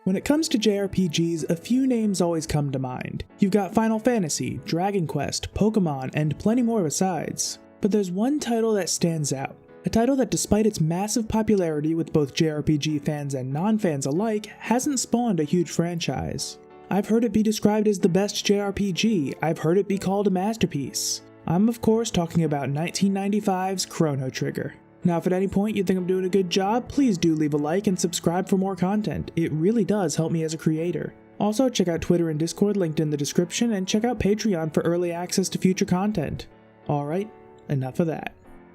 When it comes to JRPGs, a few names always come to mind. You've got Final Fantasy, Dragon Quest, Pokemon, and plenty more besides. But there's one title that stands out. A title that, despite its massive popularity with both JRPG fans and non-fans alike, hasn't spawned a huge franchise. I've heard it be described as the best JRPG, I've heard it be called a masterpiece. I'm of course talking about 1995's Chrono Trigger. Now if at any point you think I'm doing a good job, please do leave a like and subscribe for more content. It really does help me as a creator. Also, check out Twitter and Discord linked in the description, and check out Patreon for early access to future content. Alright, enough of that.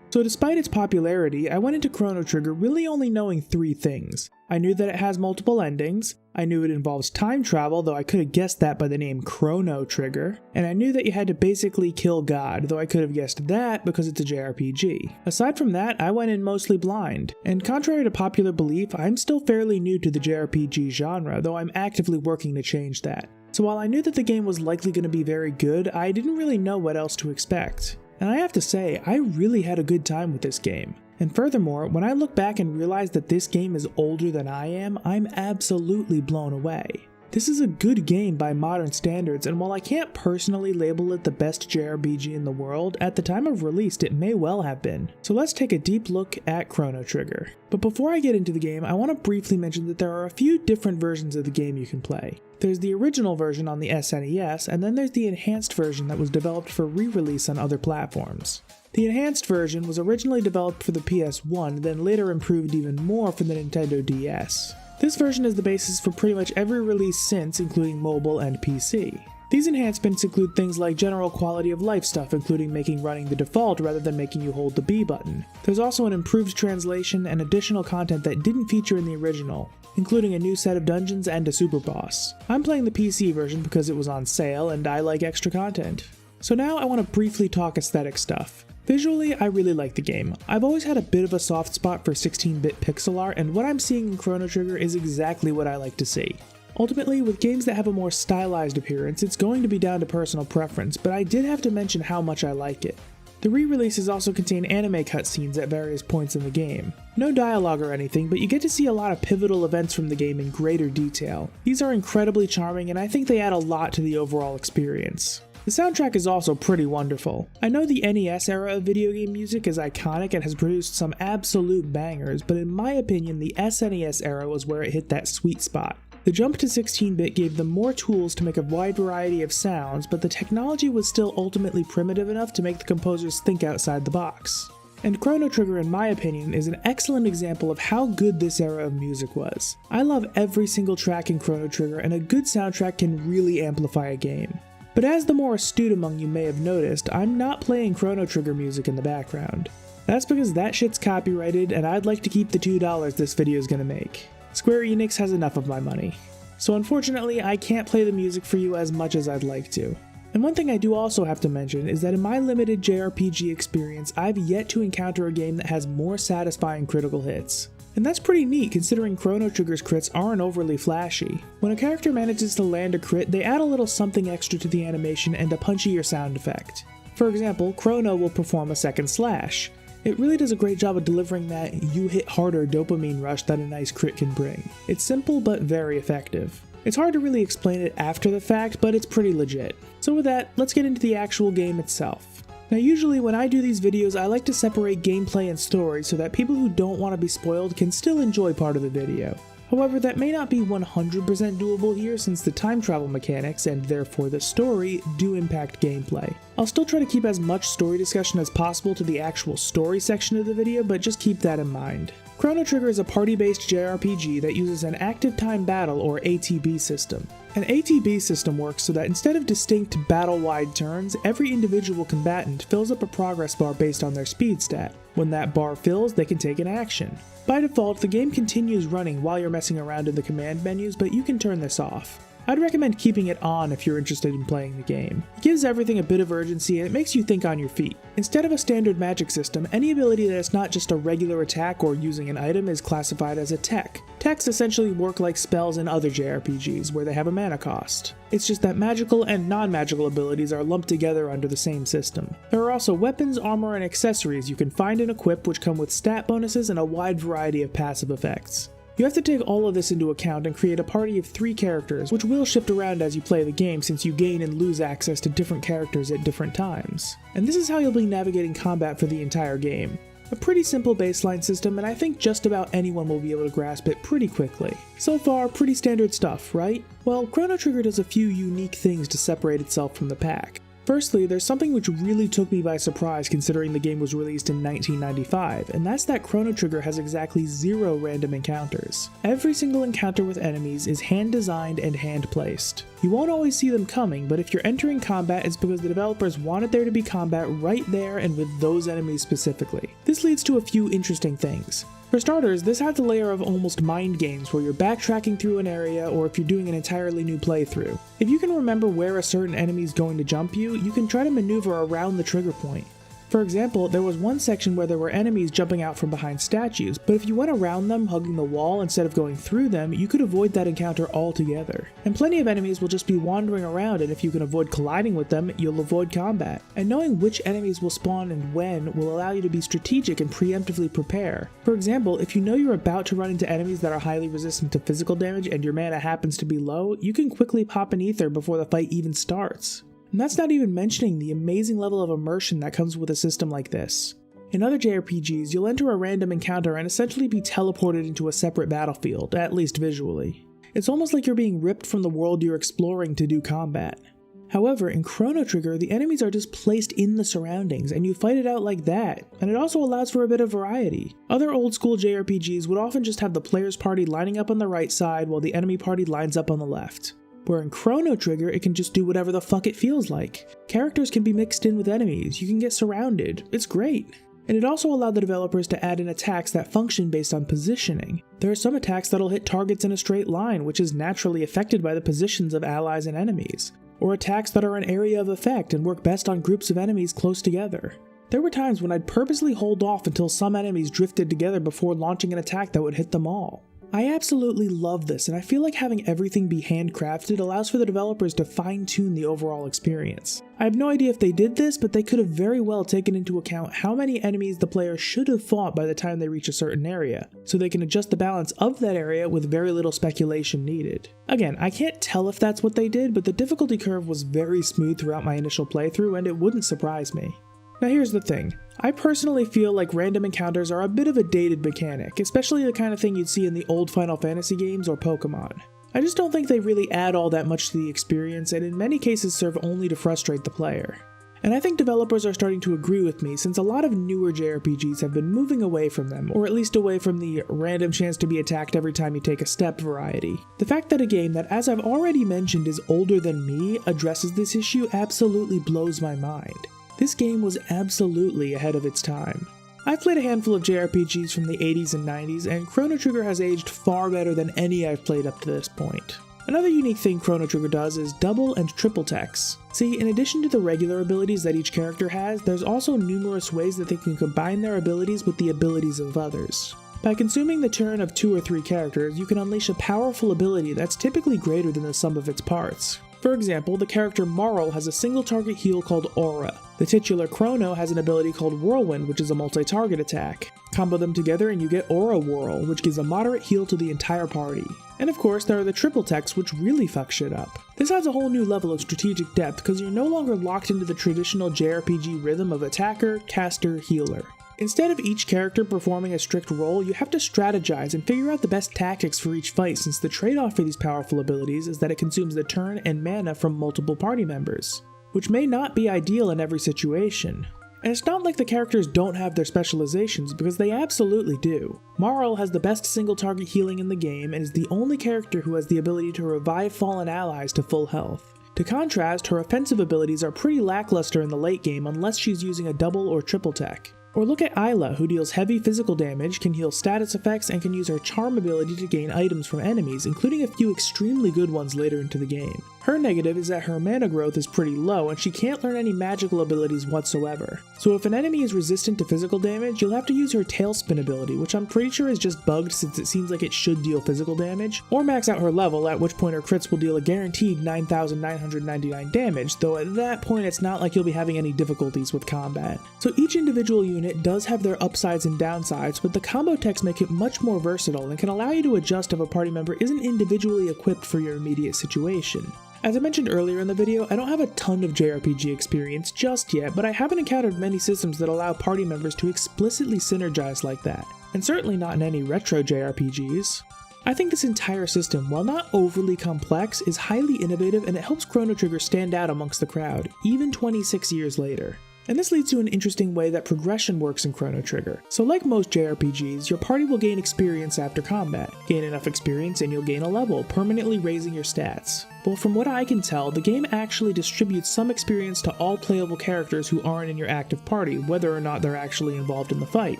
So despite its popularity, I went into Chrono Trigger really only knowing 3 things. I knew that it has multiple endings, I knew it involves time travel, though I could have guessed that by the name Chrono Trigger, and I knew that you had to basically kill God, though I could have guessed that because it's a JRPG. Aside from that, I went in mostly blind, and contrary to popular belief, I'm still fairly new to the JRPG genre, though I'm actively working to change that. So while I knew that the game was likely going to be very good, I didn't really know what else to expect. And I have to say, I really had a good time with this game. And furthermore, when I look back and realize that this game is older than I am, I'm absolutely blown away. This is a good game by modern standards, and while I can't personally label it the best JRPG in the world, at the time of release it may well have been. So let's take a deep look at Chrono Trigger. But before I get into the game, I want to briefly mention that there are a few different versions of the game you can play. There's the original version on the SNES, and then there's the enhanced version that was developed for re-release on other platforms. The enhanced version was originally developed for the PS1, then later improved even more for the Nintendo DS. This version is the basis for pretty much every release since, including mobile and PC. These enhancements include things like general quality of life stuff, including making running the default rather than making you hold the B button. There's also an improved translation and additional content that didn't feature in the original, including a new set of dungeons and a Superboss. I'm playing the PC version because it was on sale and I like extra content. So now I want to briefly talk aesthetic stuff. Visually, I really like the game. I've always had a bit of a soft spot for 16-bit pixel art, and what I'm seeing in Chrono Trigger is exactly what I like to see. Ultimately, with games that have a more stylized appearance, it's going to be down to personal preference, but I did have to mention how much I like it. The re-releases also contain anime cutscenes at various points in the game. No dialogue or anything, but you get to see a lot of pivotal events from the game in greater detail. These are incredibly charming, and I think they add a lot to the overall experience. The soundtrack is also pretty wonderful. I know the NES era of video game music is iconic and has produced some absolute bangers, but in my opinion the SNES era was where it hit that sweet spot. The jump to 16-bit gave them more tools to make a wide variety of sounds, but the technology was still ultimately primitive enough to make the composers think outside the box. And Chrono Trigger, in my opinion, is an excellent example of how good this era of music was. I love every single track in Chrono Trigger, and a good soundtrack can really amplify a game. But as the more astute among you may have noticed, I'm not playing Chrono Trigger music in the background. That's because that shit's copyrighted and I'd like to keep the $2 this video is gonna make. Square Enix has enough of my money. So unfortunately, I can't play the music for you as much as I'd like to. And one thing I do also have to mention is that in my limited JRPG experience, I've yet to encounter a game that has more satisfying critical hits. And that's pretty neat considering Chrono Trigger's crits aren't overly flashy. When a character manages to land a crit, they add a little something extra to the animation and a punchier sound effect. For example, Chrono will perform a second slash. It really does a great job of delivering that you hit harder dopamine rush that a nice crit can bring. It's simple but very effective. It's hard to really explain it after the fact, but it's pretty legit. So with that, let's get into the actual game itself. Now usually when I do these videos, I like to separate gameplay and story so that people who don't want to be spoiled can still enjoy part of the video. However, that may not be 100% doable here since the time travel mechanics, and therefore the story, do impact gameplay. I'll still try to keep as much story discussion as possible to the actual story section of the video, but just keep that in mind. Chrono Trigger is a party-based JRPG that uses an active time battle or ATB system. An ATB system works so that instead of distinct battle-wide turns, every individual combatant fills up a progress bar based on their speed stat. When that bar fills, they can take an action. By default, the game continues running while you're messing around in the command menus, but you can turn this off. I'd recommend keeping it on if you're interested in playing the game. It gives everything a bit of urgency and it makes you think on your feet. Instead of a standard magic system, any ability that is not just a regular attack or using an item is classified as a tech. Techs essentially work like spells in other JRPGs, where they have a mana cost. It's just that magical and non-magical abilities are lumped together under the same system. There are also weapons, armor, and accessories you can find and equip which come with stat bonuses and a wide variety of passive effects. You have to take all of this into account and create a party of 3 characters, which will shift around as you play the game since you gain and lose access to different characters at different times. And this is how you'll be navigating combat for the entire game. A pretty simple baseline system, and I think just about anyone will be able to grasp it pretty quickly. So far, pretty standard stuff, right? Well, Chrono Trigger does a few unique things to separate itself from the pack. Firstly, there's something which really took me by surprise considering the game was released in 1995, and that's that Chrono Trigger has exactly 0 random encounters. Every single encounter with enemies is hand-designed and hand-placed. You won't always see them coming, but if you're entering combat, it's because the developers wanted there to be combat right there and with those enemies specifically. This leads to a few interesting things. For starters, this adds a layer of almost mind games where you're backtracking through an area or if you're doing an entirely new playthrough. If you can remember where a certain enemy is going to jump you, you can try to maneuver around the trigger point. For example, there was one section where there were enemies jumping out from behind statues, but if you went around them hugging the wall instead of going through them, you could avoid that encounter altogether. And plenty of enemies will just be wandering around, and if you can avoid colliding with them, you'll avoid combat. And knowing which enemies will spawn and when will allow you to be strategic and preemptively prepare. For example, if you know you're about to run into enemies that are highly resistant to physical damage and your mana happens to be low, you can quickly pop an ether before the fight even starts. And that's not even mentioning the amazing level of immersion that comes with a system like this. In other JRPGs, you'll enter a random encounter and essentially be teleported into a separate battlefield, at least visually. It's almost like you're being ripped from the world you're exploring to do combat. However, in Chrono Trigger, the enemies are just placed in the surroundings, and you fight it out like that, and it also allows for a bit of variety. Other old school JRPGs would often just have the player's party lining up on the right side while the enemy party lines up on the left. Where in Chrono Trigger, it can just do whatever the fuck it feels like. Characters can be mixed in with enemies, you can get surrounded, it's great. And it also allowed the developers to add in attacks that function based on positioning. There are some attacks that'll hit targets in a straight line, which is naturally affected by the positions of allies and enemies. Or attacks that are an area of effect and work best on groups of enemies close together. There were times when I'd purposely hold off until some enemies drifted together before launching an attack that would hit them all. I absolutely love this, and I feel like having everything be handcrafted allows for the developers to fine-tune the overall experience. I have no idea if they did this, but they could have very well taken into account how many enemies the player should have fought by the time they reach a certain area, so they can adjust the balance of that area with very little speculation needed. Again, I can't tell if that's what they did, but the difficulty curve was very smooth throughout my initial playthrough, and it wouldn't surprise me. Now here's the thing, I personally feel like random encounters are a bit of a dated mechanic, especially the kind of thing you'd see in the old Final Fantasy games or Pokemon. I just don't think they really add all that much to the experience and in many cases serve only to frustrate the player. And I think developers are starting to agree with me since a lot of newer JRPGs have been moving away from them, or at least away from the random chance to be attacked every time you take a step variety. The fact that a game that, as I've already mentioned, is older than me addresses this issue absolutely blows my mind. This game was absolutely ahead of its time. I've played a handful of JRPGs from the 80s and 90s, and Chrono Trigger has aged far better than any I've played up to this point. Another unique thing Chrono Trigger does is double and triple techs. See, in addition to the regular abilities that each character has, there's also numerous ways that they can combine their abilities with the abilities of others. By consuming the turn of 2 or 3 characters, you can unleash a powerful ability that's typically greater than the sum of its parts. For example, the character Marl has a single target heal called Aura. The titular Chrono has an ability called Whirlwind, which is a multi-target attack. Combo them together and you get Aura Whirl, which gives a moderate heal to the entire party. And of course, there are the triple techs, which really fuck shit up. This adds a whole new level of strategic depth because you're no longer locked into the traditional JRPG rhythm of attacker, caster, healer. Instead of each character performing a strict role, you have to strategize and figure out the best tactics for each fight since the trade-off for these powerful abilities is that it consumes the turn and mana from multiple party members, which may not be ideal in every situation. And it's not like the characters don't have their specializations, because they absolutely do. Marl has the best single target healing in the game and is the only character who has the ability to revive fallen allies to full health. To contrast, her offensive abilities are pretty lackluster in the late game unless she's using a double or triple tech. Or look at Ayla, who deals heavy physical damage, can heal status effects, and can use her charm ability to gain items from enemies, including a few extremely good ones later into the game. Her negative is that her mana growth is pretty low, and she can't learn any magical abilities whatsoever. So if an enemy is resistant to physical damage, you'll have to use her Tailspin ability, which I'm pretty sure is just bugged since it seems like it should deal physical damage, or max out her level, at which point her crits will deal a guaranteed 9,999 damage, though at that point it's not like you'll be having any difficulties with combat. So each individual unit unit does have their upsides and downsides, but the combo techs make it much more versatile and can allow you to adjust if a party member isn't individually equipped for your immediate situation. As I mentioned earlier in the video, I don't have a ton of JRPG experience just yet, but I haven't encountered many systems that allow party members to explicitly synergize like that, and certainly not in any retro JRPGs. I think this entire system, while not overly complex, is highly innovative and it helps Chrono Trigger stand out amongst the crowd, even 26 years later. And this leads to an interesting way that progression works in Chrono Trigger. So like most JRPGs, your party will gain experience after combat. Gain enough experience and you'll gain a level, permanently raising your stats. Well, from what I can tell, the game actually distributes some experience to all playable characters who aren't in your active party, whether or not they're actually involved in the fight.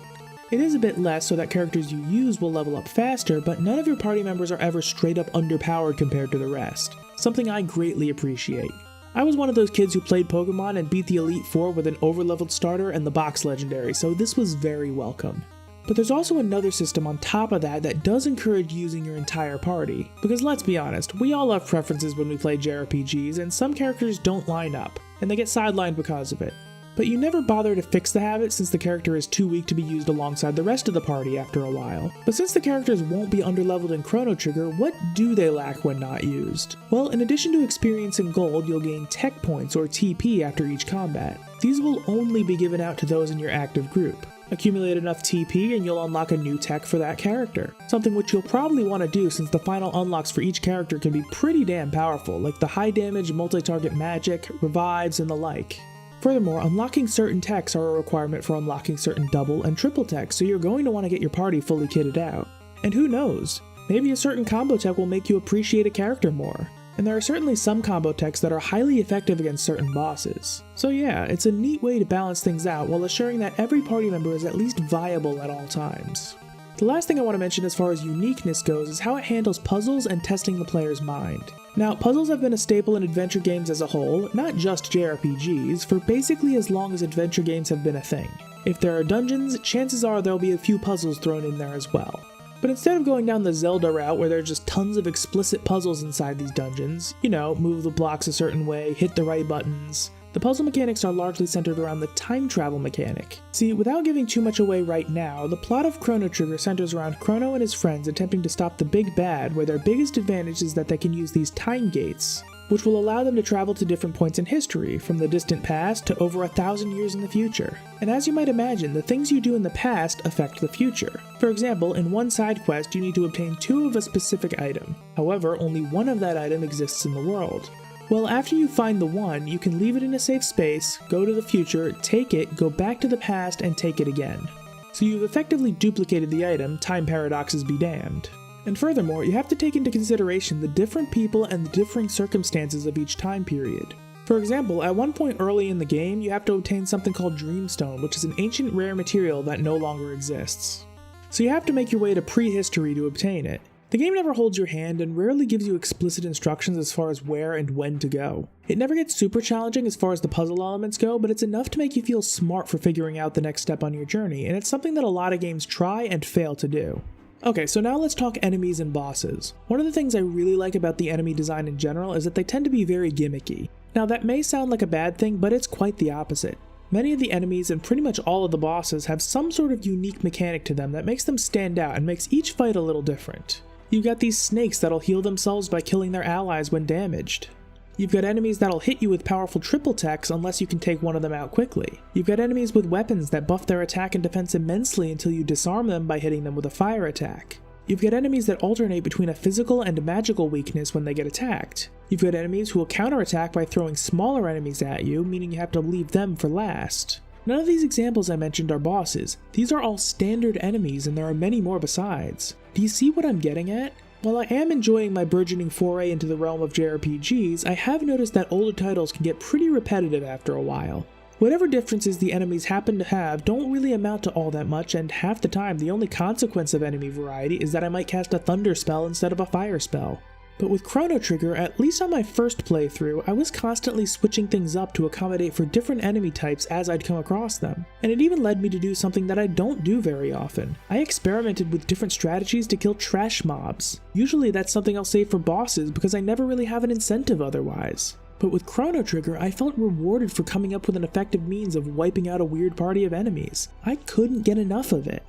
It is a bit less so that characters you use will level up faster, but none of your party members are ever straight up underpowered compared to the rest. Something I greatly appreciate. I was one of those kids who played Pokemon and beat the Elite Four with an overleveled starter and the box legendary, so this was very welcome. But there's also another system on top of that does encourage using your entire party. Because let's be honest, we all have preferences when we play JRPGs, and some characters don't line up, and they get sidelined because of it. But you never bother to fix the habit since the character is too weak to be used alongside the rest of the party after a while. But since the characters won't be underleveled in Chrono Trigger, what do they lack when not used? Well, in addition to experience and gold, you'll gain tech points or TP after each combat. These will only be given out to those in your active group. Accumulate enough TP and you'll unlock a new tech for that character. Something which you'll probably want to do since the final unlocks for each character can be pretty damn powerful, like the high damage multi-target magic, revives, and the like. Furthermore, unlocking certain techs are a requirement for unlocking certain double and triple techs, so you're going to want to get your party fully kitted out. And who knows, maybe a certain combo tech will make you appreciate a character more. And there are certainly some combo techs that are highly effective against certain bosses. So yeah, it's a neat way to balance things out while assuring that every party member is at least viable at all times. The last thing I want to mention as far as uniqueness goes is how it handles puzzles and testing the player's mind. Now, puzzles have been a staple in adventure games as a whole, not just JRPGs, for basically as long as adventure games have been a thing. If there are dungeons, chances are there'll be a few puzzles thrown in there as well. But instead of going down the Zelda route where there's just tons of explicit puzzles inside these dungeons, move the blocks a certain way, hit the right buttons, the puzzle mechanics are largely centered around the time travel mechanic. See, without giving too much away right now, the plot of Chrono Trigger centers around Chrono and his friends attempting to stop the big bad, where their biggest advantage is that they can use these time gates, which will allow them to travel to different points in history, from the distant past to over 1,000 years in the future. And as you might imagine, the things you do in the past affect the future. For example, in one side quest you need to obtain 2 of a specific item. However, only one of that item exists in the world. Well, after you find the one, you can leave it in a safe space, go to the future, take it, go back to the past, and take it again. So you've effectively duplicated the item, time paradoxes be damned. And furthermore, you have to take into consideration the different people and the differing circumstances of each time period. For example, at one point early in the game, you have to obtain something called Dreamstone, which is an ancient rare material that no longer exists. So you have to make your way to prehistory to obtain it. The game never holds your hand and rarely gives you explicit instructions as far as where and when to go. It never gets super challenging as far as the puzzle elements go, but it's enough to make you feel smart for figuring out the next step on your journey, and it's something that a lot of games try and fail to do. Okay, so now let's talk enemies and bosses. One of the things I really like about the enemy design in general is that they tend to be very gimmicky. Now that may sound like a bad thing, but it's quite the opposite. Many of the enemies and pretty much all of the bosses have some sort of unique mechanic to them that makes them stand out and makes each fight a little different. You've got these snakes that'll heal themselves by killing their allies when damaged. You've got enemies that'll hit you with powerful triple techs unless you can take one of them out quickly. You've got enemies with weapons that buff their attack and defense immensely until you disarm them by hitting them with a fire attack. You've got enemies that alternate between a physical and magical weakness when they get attacked. You've got enemies who will counterattack by throwing smaller enemies at you, meaning you have to leave them for last. None of these examples I mentioned are bosses. These are all standard enemies, and there are many more besides. Do you see what I'm getting at? While I am enjoying my burgeoning foray into the realm of JRPGs, I have noticed that older titles can get pretty repetitive after a while. Whatever differences the enemies happen to have don't really amount to all that much, and half the time the only consequence of enemy variety is that I might cast a thunder spell instead of a fire spell. But with Chrono Trigger, at least on my first playthrough, I was constantly switching things up to accommodate for different enemy types as I'd come across them. And it even led me to do something that I don't do very often. I experimented with different strategies to kill trash mobs. Usually that's something I'll save for bosses because I never really have an incentive otherwise. But with Chrono Trigger, I felt rewarded for coming up with an effective means of wiping out a weird party of enemies. I couldn't get enough of it.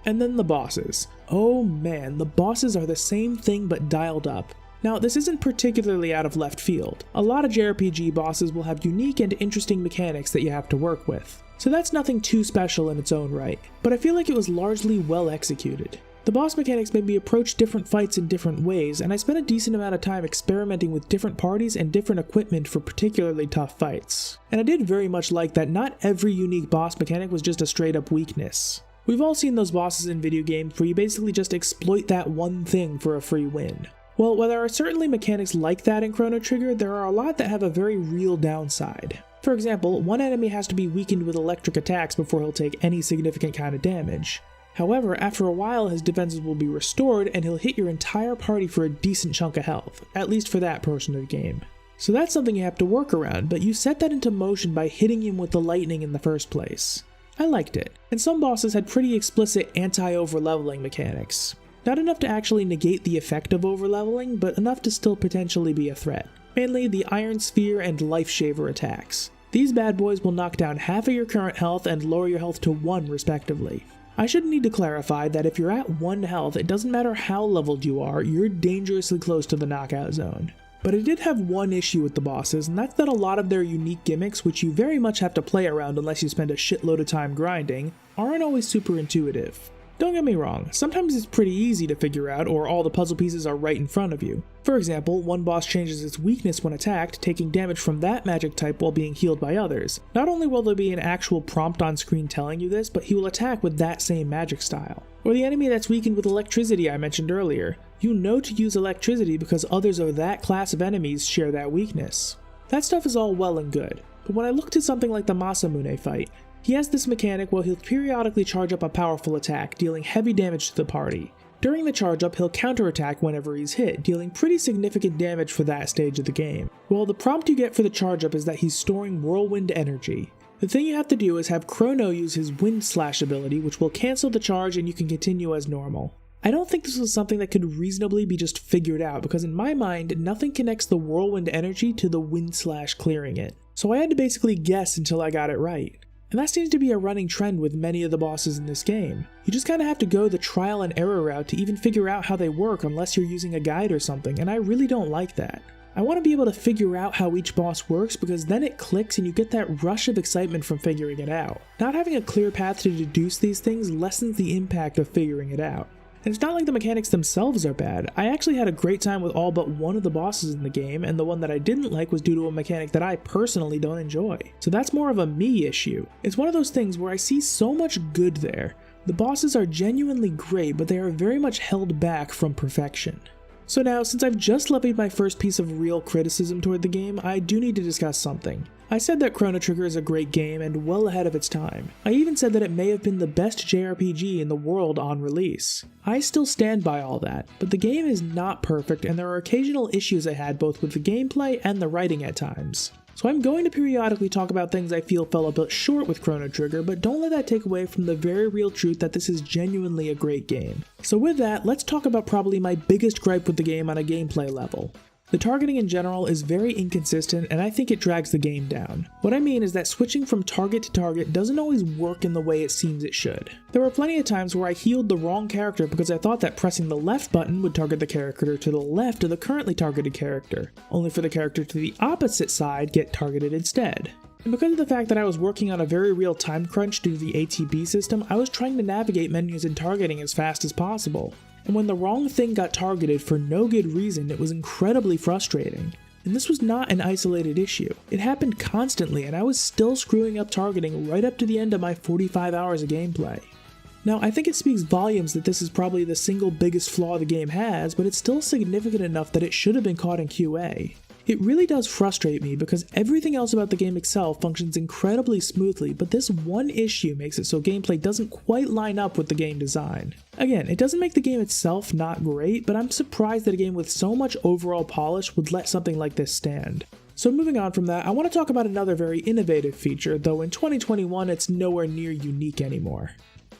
And then the bosses. Oh man, the bosses are the same thing but dialed up. Now, this isn't particularly out of left field. A lot of JRPG bosses will have unique and interesting mechanics that you have to work with. So that's nothing too special in its own right, but I feel like it was largely well executed. The boss mechanics made me approach different fights in different ways, and I spent a decent amount of time experimenting with different parties and different equipment for particularly tough fights. And I did very much like that not every unique boss mechanic was just a straight up weakness. We've all seen those bosses in video games where you basically just exploit that one thing for a free win. Well, while there are certainly mechanics like that in Chrono Trigger, there are a lot that have a very real downside. For example, one enemy has to be weakened with electric attacks before he'll take any significant kind of damage. However, after a while his defenses will be restored and he'll hit your entire party for a decent chunk of health, at least for that portion of the game. So that's something you have to work around, but you set that into motion by hitting him with the lightning in the first place. I liked it, and some bosses had pretty explicit anti-overleveling mechanics. Not enough to actually negate the effect of overleveling, but enough to still potentially be a threat. Mainly the Iron Sphere and Life Shaver attacks. These bad boys will knock down half of your current health and lower your health to 1 respectively. I should need to clarify that if you're at 1 health, it doesn't matter how leveled you are, you're dangerously close to the knockout zone. But I did have one issue with the bosses, and that's that a lot of their unique gimmicks, which you very much have to play around unless you spend a shitload of time grinding, aren't always super intuitive. Don't get me wrong, sometimes it's pretty easy to figure out, or all the puzzle pieces are right in front of you. For example, one boss changes its weakness when attacked, taking damage from that magic type while being healed by others. Not only will there be an actual prompt on screen telling you this, but he will attack with that same magic style. Or the enemy that's weakened with electricity I mentioned earlier. You know to use electricity because others of that class of enemies share that weakness. That stuff is all well and good, but when I looked at something like the Masamune fight, he has this mechanic where he'll periodically charge up a powerful attack, dealing heavy damage to the party. During the charge up, he'll counterattack whenever he's hit, dealing pretty significant damage for that stage of the game. Well, the prompt you get for the charge up is that he's storing whirlwind energy. The thing you have to do is have Chrono use his Wind Slash ability, which will cancel the charge and you can continue as normal. I don't think this was something that could reasonably be just figured out, because in my mind, nothing connects the whirlwind energy to the Wind Slash clearing it. So I had to basically guess until I got it right. And that seems to be a running trend with many of the bosses in this game. You just kinda have to go the trial and error route to even figure out how they work unless you're using a guide or something, and I really don't like that. I want to be able to figure out how each boss works because then it clicks and you get that rush of excitement from figuring it out. Not having a clear path to deduce these things lessens the impact of figuring it out. And it's not like the mechanics themselves are bad. I actually had a great time with all but one of the bosses in the game, and the one that I didn't like was due to a mechanic that I personally don't enjoy. So that's more of a me issue. It's one of those things where I see so much good there. The bosses are genuinely great, but they are very much held back from perfection. So now, since I've just levied my first piece of real criticism toward the game, I do need to discuss something. I said that Chrono Trigger is a great game and well ahead of its time. I even said that it may have been the best JRPG in the world on release. I still stand by all that, but the game is not perfect and there are occasional issues I had both with the gameplay and the writing at times. So I'm going to periodically talk about things I feel fell a bit short with Chrono Trigger, but don't let that take away from the very real truth that this is genuinely a great game. So with that, let's talk about probably my biggest gripe with the game on a gameplay level. The targeting in general is very inconsistent and I think it drags the game down. What I mean is that switching from target to target doesn't always work in the way it seems it should. There were plenty of times where I healed the wrong character because I thought that pressing the left button would target the character to the left of the currently targeted character, only for the character to the opposite side get targeted instead. And because of the fact that I was working on a very real time crunch due to the ATB system, I was trying to navigate menus and targeting as fast as possible. And when the wrong thing got targeted for no good reason, it was incredibly frustrating. And this was not an isolated issue. It happened constantly and I was still screwing up targeting right up to the end of my 45 hours of gameplay. Now, I think it speaks volumes that this is probably the single biggest flaw the game has, but it's still significant enough that it should have been caught in QA. It really does frustrate me because everything else about the game itself functions incredibly smoothly, but this one issue makes it so gameplay doesn't quite line up with the game design. Again, it doesn't make the game itself not great, but I'm surprised that a game with so much overall polish would let something like this stand. So moving on from that, I want to talk about another very innovative feature, though in 2021 it's nowhere near unique anymore.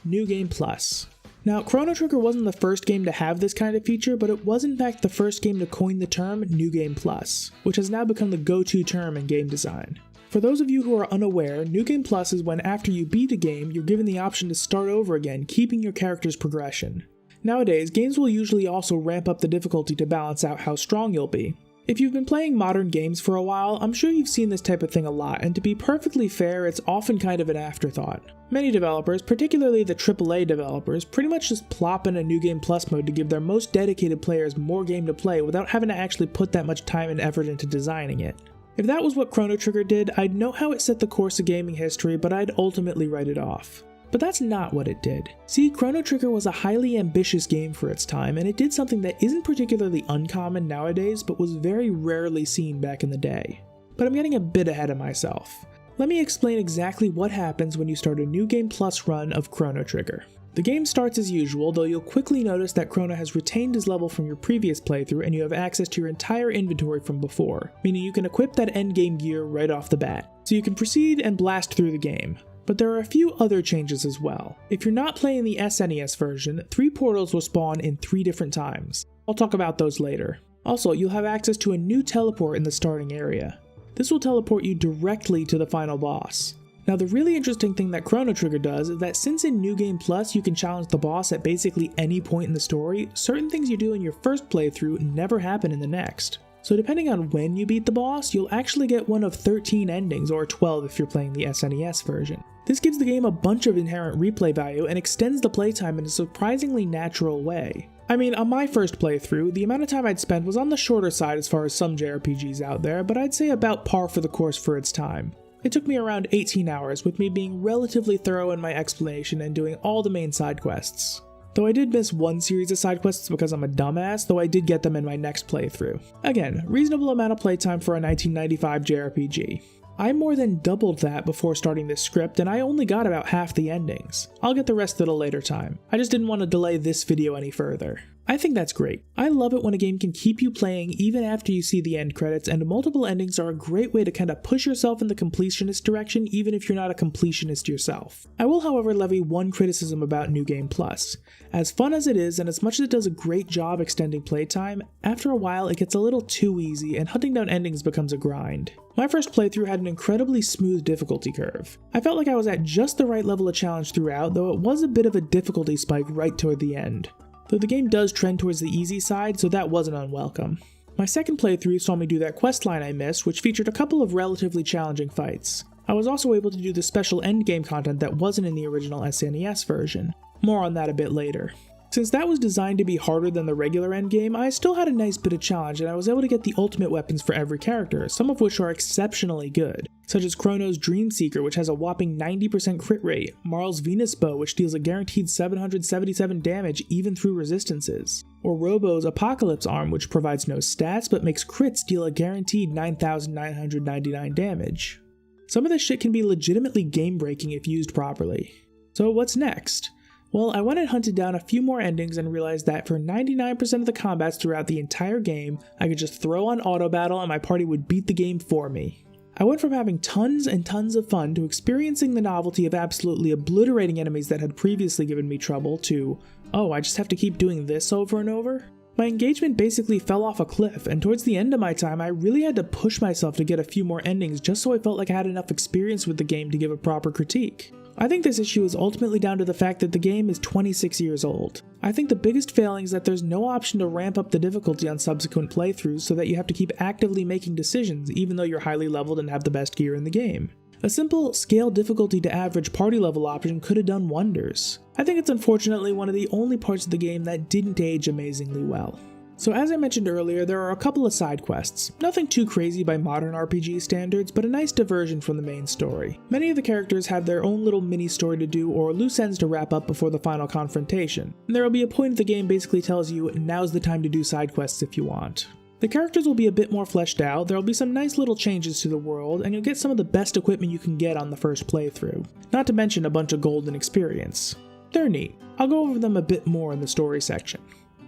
New Game Plus. Now, Chrono Trigger wasn't the first game to have this kind of feature, but it was in fact the first game to coin the term New Game Plus, which has now become the go-to term in game design. For those of you who are unaware, New Game Plus is when after you beat a game, you're given the option to start over again, keeping your character's progression. Nowadays, games will usually also ramp up the difficulty to balance out how strong you'll be. If you've been playing modern games for a while, I'm sure you've seen this type of thing a lot, and to be perfectly fair, it's often kind of an afterthought. Many developers, particularly the AAA developers, pretty much just plop in a New Game Plus mode to give their most dedicated players more game to play without having to actually put that much time and effort into designing it. If that was what Chrono Trigger did, I'd know how it set the course of gaming history, but I'd ultimately write it off. But that's not what it did. See, Chrono Trigger was a highly ambitious game for its time, and it did something that isn't particularly uncommon nowadays, but was very rarely seen back in the day. But I'm getting a bit ahead of myself. Let me explain exactly what happens when you start a New Game Plus run of Chrono Trigger. The game starts as usual, though you'll quickly notice that Chrono has retained his level from your previous playthrough and you have access to your entire inventory from before, meaning you can equip that endgame gear right off the bat. So you can proceed and blast through the game. But there are a few other changes as well. If you're not playing the SNES version, 3 portals will spawn in 3 different times. I'll talk about those later. Also, you'll have access to a new teleport in the starting area. This will teleport you directly to the final boss. Now, the really interesting thing that Chrono Trigger does is that since in New Game Plus you can challenge the boss at basically any point in the story, certain things you do in your first playthrough never happen in the next. So depending on when you beat the boss, you'll actually get one of 13 endings, or 12 if you're playing the SNES version. This gives the game a bunch of inherent replay value and extends the playtime in a surprisingly natural way. I mean, on my first playthrough, the amount of time I'd spent was on the shorter side as far as some JRPGs out there, but I'd say about par for the course for its time. It took me around 18 hours, with me being relatively thorough in my explanation and doing all the main side quests. Though I did miss one series of side quests because I'm a dumbass, though I did get them in my next playthrough. Again, reasonable amount of playtime for a 1995 JRPG. I more than doubled that before starting this script, and I only got about half the endings. I'll get the rest at a later time. I just didn't want to delay this video any further. I think that's great. I love it when a game can keep you playing even after you see the end credits, and multiple endings are a great way to kind of push yourself in the completionist direction even if you're not a completionist yourself. I will, however, levy one criticism about New Game Plus. As fun as it is, and as much as it does a great job extending playtime, after a while it gets a little too easy and hunting down endings becomes a grind. My first playthrough had an incredibly smooth difficulty curve. I felt like I was at just the right level of challenge throughout, though it was a bit of a difficulty spike right toward the end. Though the game does trend towards the easy side, so that wasn't unwelcome. My second playthrough saw me do that questline I missed, which featured a couple of relatively challenging fights. I was also able to do the special endgame content that wasn't in the original SNES version. More on that a bit later. Since that was designed to be harder than the regular endgame, I still had a nice bit of challenge and I was able to get the ultimate weapons for every character, some of which are exceptionally good, such as Chrono's Dreamseeker, which has a whopping 90% crit rate, Marl's Venus Bow, which deals a guaranteed 777 damage even through resistances, or Robo's Apocalypse Arm, which provides no stats but makes crits deal a guaranteed 9,999 damage. Some of this shit can be legitimately game-breaking if used properly. So what's next? Well, I went and hunted down a few more endings and realized that for 99% of the combats throughout the entire game, I could just throw on auto battle and my party would beat the game for me. I went from having tons and tons of fun to experiencing the novelty of absolutely obliterating enemies that had previously given me trouble to, oh, I just have to keep doing this over and over? My engagement basically fell off a cliff, and towards the end of my time I really had to push myself to get a few more endings just so I felt like I had enough experience with the game to give a proper critique. I think this issue is ultimately down to the fact that the game is 26 years old. I think the biggest failing is that there's no option to ramp up the difficulty on subsequent playthroughs so that you have to keep actively making decisions even though you're highly leveled and have the best gear in the game. A simple scale difficulty to average party level option could have done wonders. I think it's unfortunately one of the only parts of the game that didn't age amazingly well. So as I mentioned earlier, there are a couple of side quests. Nothing too crazy by modern RPG standards, but a nice diversion from the main story. Many of the characters have their own little mini story to do or loose ends to wrap up before the final confrontation. And there will be a point the game basically tells you, now's the time to do side quests if you want. The characters will be a bit more fleshed out, there will be some nice little changes to the world, and you'll get some of the best equipment you can get on the first playthrough. Not to mention a bunch of golden experience. They're neat. I'll go over them a bit more in the story section.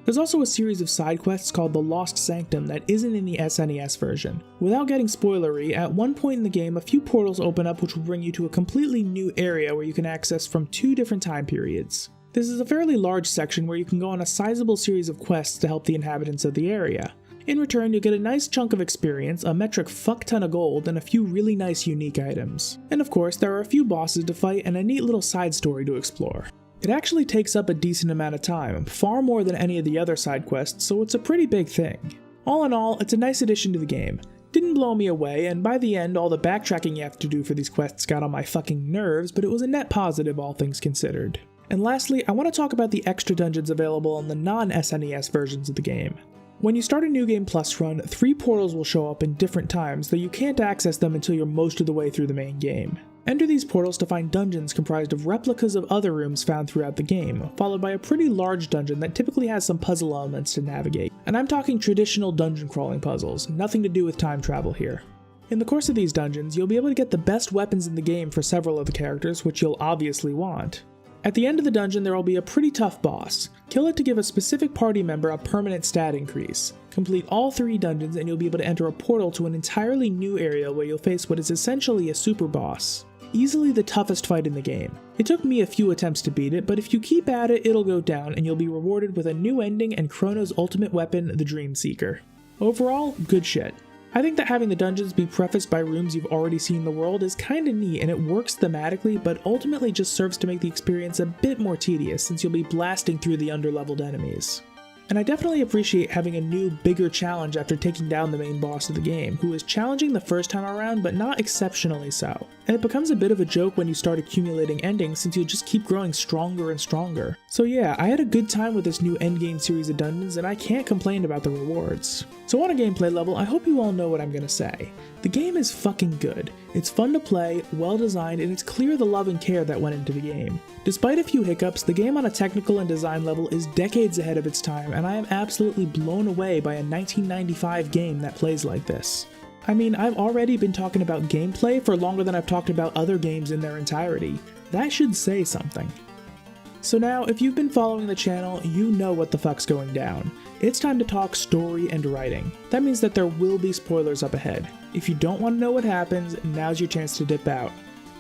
There's also a series of side quests called the Lost Sanctum that isn't in the SNES version. Without getting spoilery, at one point in the game a few portals open up which will bring you to a completely new area where you can access from 2 different time periods. This is a fairly large section where you can go on a sizable series of quests to help the inhabitants of the area. In return, you'll get a nice chunk of experience, a metric fuck ton of gold, and a few really nice unique items. And of course, there are a few bosses to fight and a neat little side story to explore. It actually takes up a decent amount of time, far more than any of the other side quests, so it's a pretty big thing. All in all, it's a nice addition to the game. Didn't blow me away, and by the end all the backtracking you have to do for these quests got on my fucking nerves, but it was a net positive all things considered. And lastly, I want to talk about the extra dungeons available in the non-SNES versions of the game. When you start a New Game Plus run, 3 portals will show up in different times, though you can't access them until you're most of the way through the main game. Enter these portals to find dungeons comprised of replicas of other rooms found throughout the game, followed by a pretty large dungeon that typically has some puzzle elements to navigate. And I'm talking traditional dungeon crawling puzzles, nothing to do with time travel here. In the course of these dungeons, you'll be able to get the best weapons in the game for several of the characters, which you'll obviously want. At the end of the dungeon, there will be a pretty tough boss. Kill it to give a specific party member a permanent stat increase. Complete all 3 dungeons and you'll be able to enter a portal to an entirely new area where you'll face what is essentially a super boss. Easily the toughest fight in the game. It took me a few attempts to beat it, but if you keep at it, it'll go down and you'll be rewarded with a new ending and Chrono's ultimate weapon, the Dream Seeker. Overall, good shit. I think that having the dungeons be prefaced by rooms you've already seen in the world is kinda neat, and it works thematically, but ultimately just serves to make the experience a bit more tedious since you'll be blasting through the underleveled enemies. And I definitely appreciate having a new, bigger challenge after taking down the main boss of the game, who is challenging the first time around but not exceptionally so. And it becomes a bit of a joke when you start accumulating endings since you'll just keep growing stronger and stronger. So yeah, I had a good time with this new endgame series of dungeons and I can't complain about the rewards. So on a gameplay level, I hope you all know what I'm gonna say. The game is fucking good. It's fun to play, well designed, and it's clear the love and care that went into the game. Despite a few hiccups, the game on a technical and design level is decades ahead of its time, and I am absolutely blown away by a 1995 game that plays like this. I mean, I've already been talking about gameplay for longer than I've talked about other games in their entirety. That should say something. So now, if you've been following the channel, you know what the fuck's going down. It's time to talk story and writing. That means that there will be spoilers up ahead. If you don't want to know what happens, now's your chance to dip out.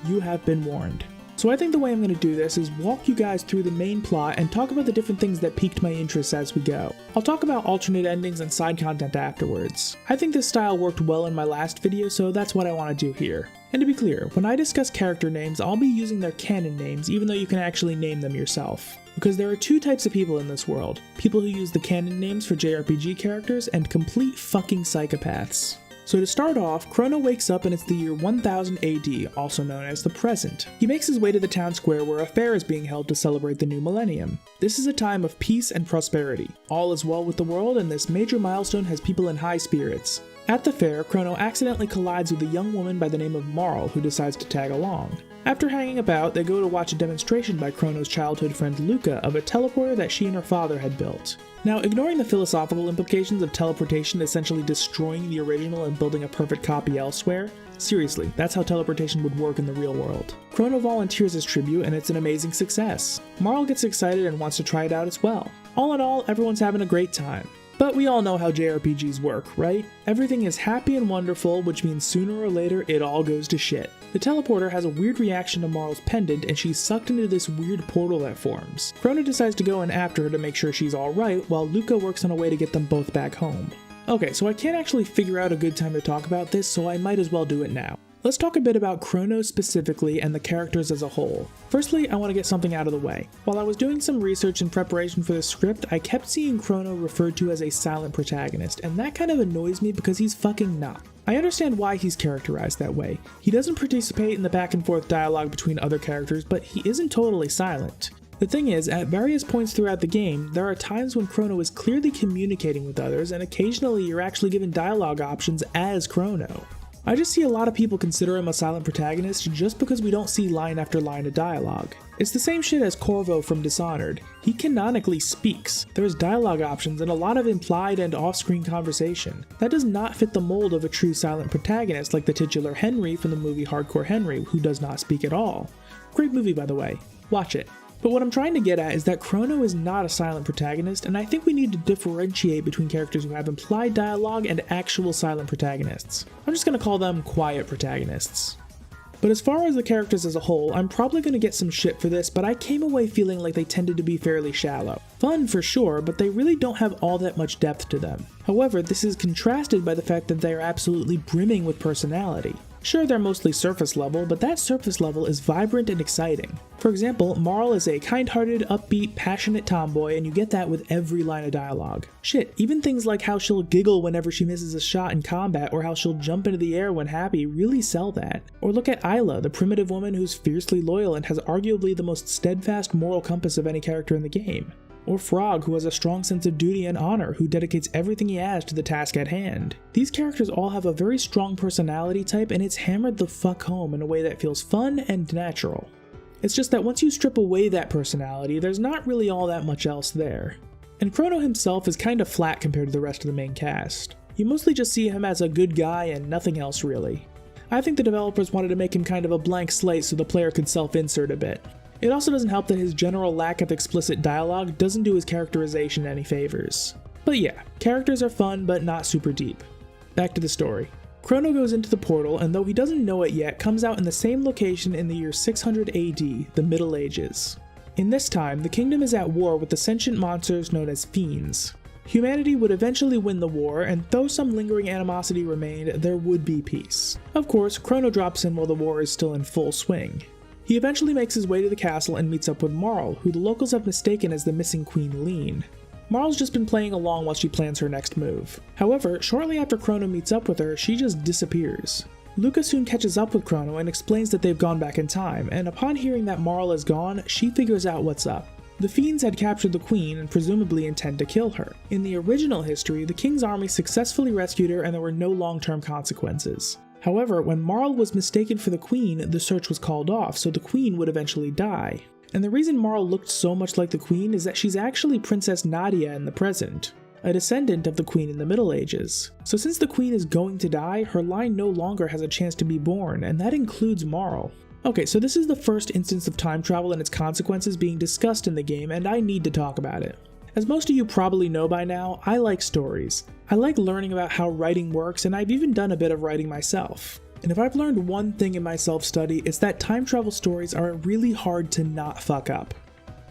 You have been warned. So I think the way I'm going to do this is walk you guys through the main plot and talk about the different things that piqued my interest as we go. I'll talk about alternate endings and side content afterwards. I think this style worked well in my last video, so that's what I want to do here. And to be clear, when I discuss character names, I'll be using their canon names even though you can actually name them yourself. Because there are 2 types of people in this world. People who use the canon names for JRPG characters and complete fucking psychopaths. So to start off, Chrono wakes up and it's the year 1000 AD, also known as the present. He makes his way to the town square where a fair is being held to celebrate the new millennium. This is a time of peace and prosperity. All is well with the world and this major milestone has people in high spirits. At the fair, Chrono accidentally collides with a young woman by the name of Marl who decides to tag along. After hanging about, they go to watch a demonstration by Chrono's childhood friend Luca of a teleporter that she and her father had built. Now, ignoring the philosophical implications of teleportation essentially destroying the original and building a perfect copy elsewhere, seriously, that's how teleportation would work in the real world. Chrono volunteers as tribute and it's an amazing success. Marl gets excited and wants to try it out as well. All in all, everyone's having a great time. But we all know how JRPGs work, right? Everything is happy and wonderful, which means sooner or later it all goes to shit. The teleporter has a weird reaction to Marl's pendant and she's sucked into this weird portal that forms. Chrono decides to go in after her to make sure she's alright, while Luca works on a way to get them both back home. Okay, so I can't actually figure out a good time to talk about this, so I might as well do it now. Let's talk a bit about Chrono specifically and the characters as a whole. Firstly, I want to get something out of the way. While I was doing some research in preparation for this script, I kept seeing Chrono referred to as a silent protagonist, and that kind of annoys me because he's fucking not. I understand why he's characterized that way. He doesn't participate in the back and forth dialogue between other characters, but he isn't totally silent. The thing is, at various points throughout the game, there are times when Chrono is clearly communicating with others, and occasionally you're actually given dialogue options as Chrono. I just see a lot of people consider him a silent protagonist just because we don't see line after line of dialogue. It's the same shit as Corvo from Dishonored. He canonically speaks. There's dialogue options and a lot of implied and off-screen conversation. That does not fit the mold of a true silent protagonist like the titular Henry from the movie Hardcore Henry, who does not speak at all. Great movie, by the way. Watch it. But what I'm trying to get at is that Chrono is not a silent protagonist, and I think we need to differentiate between characters who have implied dialogue and actual silent protagonists. I'm just going to call them quiet protagonists. But as far as the characters as a whole, I'm probably going to get some shit for this, but I came away feeling like they tended to be fairly shallow. Fun for sure, but they really don't have all that much depth to them. However, this is contrasted by the fact that they are absolutely brimming with personality. Sure, they're mostly surface level, but that surface level is vibrant and exciting. For example, Marl is a kind-hearted, upbeat, passionate tomboy, and you get that with every line of dialogue. Shit, even things like how she'll giggle whenever she misses a shot in combat, or how she'll jump into the air when happy really sell that. Or look at Isla, the primitive woman who's fiercely loyal and has arguably the most steadfast moral compass of any character in the game. Or Frog, who has a strong sense of duty and honor, who dedicates everything he has to the task at hand. These characters all have a very strong personality type, and it's hammered the fuck home in a way that feels fun and natural. It's just that once you strip away that personality, there's not really all that much else there. And Chrono himself is kinda flat compared to the rest of the main cast. You mostly just see him as a good guy and nothing else really. I think the developers wanted to make him kind of a blank slate so the player could self-insert a bit. It also doesn't help that his general lack of explicit dialogue doesn't do his characterization any favors. But yeah, characters are fun but not super deep. Back to the story. Chrono goes into the portal and though he doesn't know it yet, comes out in the same location in the year 600 AD, the Middle Ages. In this time, the kingdom is at war with the sentient monsters known as fiends. Humanity would eventually win the war, and though some lingering animosity remained, there would be peace. Of course, Chrono drops in while the war is still in full swing. He eventually makes his way to the castle and meets up with Marl, who the locals have mistaken as the missing Queen Lean. Marl's just been playing along while she plans her next move. However, shortly after Chrono meets up with her, she just disappears. Luca soon catches up with Chrono and explains that they've gone back in time, and upon hearing that Marl is gone, she figures out what's up. The fiends had captured the queen and presumably intend to kill her. In the original history, the king's army successfully rescued her and there were no long-term consequences. However, when Marl was mistaken for the queen, the search was called off, so the queen would eventually die. And the reason Marl looked so much like the queen is that she's actually Princess Nadia in the present, a descendant of the queen in the Middle Ages. So since the queen is going to die, her line no longer has a chance to be born, and that includes Marl. Okay, so this is the first instance of time travel and its consequences being discussed in the game, and I need to talk about it. As most of you probably know by now, I like stories. I like learning about how writing works, and I've even done a bit of writing myself. And if I've learned one thing in my self-study, it's that time travel stories are really hard to not fuck up.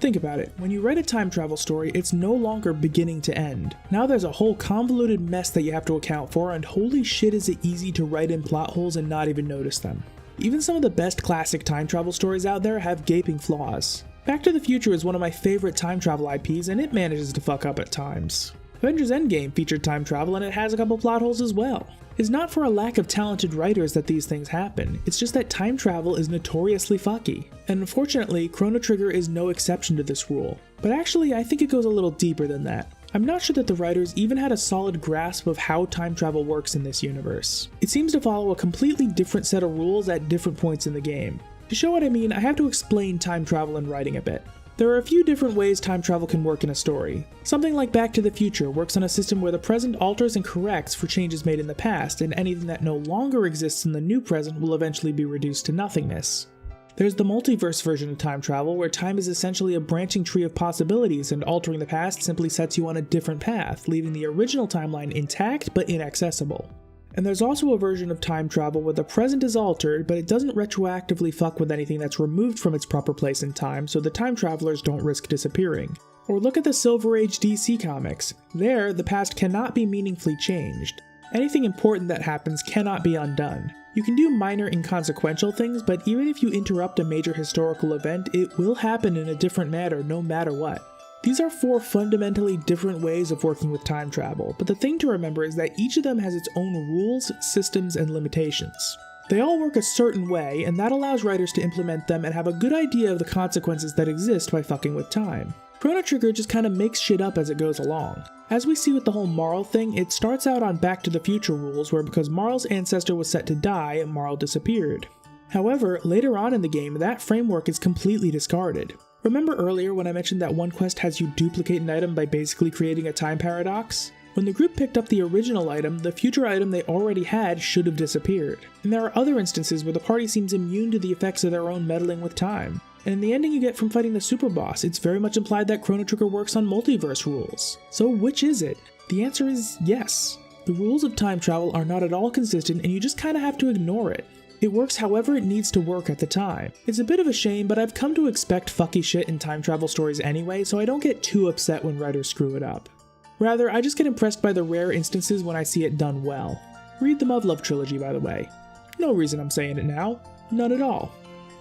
Think about it, when you write a time travel story, it's no longer beginning to end. Now there's a whole convoluted mess that you have to account for, and holy shit is it easy to write in plot holes and not even notice them. Even some of the best classic time travel stories out there have gaping flaws. Back to the Future is one of my favorite time travel IPs, and it manages to fuck up at times. Avengers Endgame featured time travel and it has a couple plot holes as well. It's not for a lack of talented writers that these things happen, it's just that time travel is notoriously fucky. And unfortunately, Chrono Trigger is no exception to this rule. But actually, I think it goes a little deeper than that. I'm not sure that the writers even had a solid grasp of how time travel works in this universe. It seems to follow a completely different set of rules at different points in the game. To show what I mean, I have to explain time travel in writing a bit. There are a few different ways time travel can work in a story. Something like Back to the Future works on a system where the present alters and corrects for changes made in the past, and anything that no longer exists in the new present will eventually be reduced to nothingness. There's the multiverse version of time travel, where time is essentially a branching tree of possibilities, and altering the past simply sets you on a different path, leaving the original timeline intact but inaccessible. And there's also a version of time travel where the present is altered, but it doesn't retroactively fuck with anything that's removed from its proper place in time, so the time travelers don't risk disappearing. Or look at the Silver Age DC comics. There, the past cannot be meaningfully changed. Anything important that happens cannot be undone. You can do minor inconsequential things, but even if you interrupt a major historical event, it will happen in a different manner no matter what. These are 4 fundamentally different ways of working with time travel, but the thing to remember is that each of them has its own rules, systems, and limitations. They all work a certain way, and that allows writers to implement them and have a good idea of the consequences that exist by fucking with time. Chrono Trigger just kinda makes shit up as it goes along. As we see with the whole Marl thing, it starts out on Back to the Future rules where because Marl's ancestor was set to die, Marl disappeared. However, later on in the game, that framework is completely discarded. Remember earlier when I mentioned that one quest has you duplicate an item by basically creating a time paradox? When the group picked up the original item, the future item they already had should have disappeared. And there are other instances where the party seems immune to the effects of their own meddling with time. And in the ending you get from fighting the Superboss, it's very much implied that Chrono Trigger works on multiverse rules. So which is it? The answer is yes. The rules of time travel are not at all consistent and you just kinda have to ignore it. It works however it needs to work at the time. It's a bit of a shame, but I've come to expect fucky shit in time travel stories anyway, so I don't get too upset when writers screw it up. Rather, I just get impressed by the rare instances when I see it done well. Read the Muv-Luv trilogy, by the way. No reason I'm saying it now. None at all.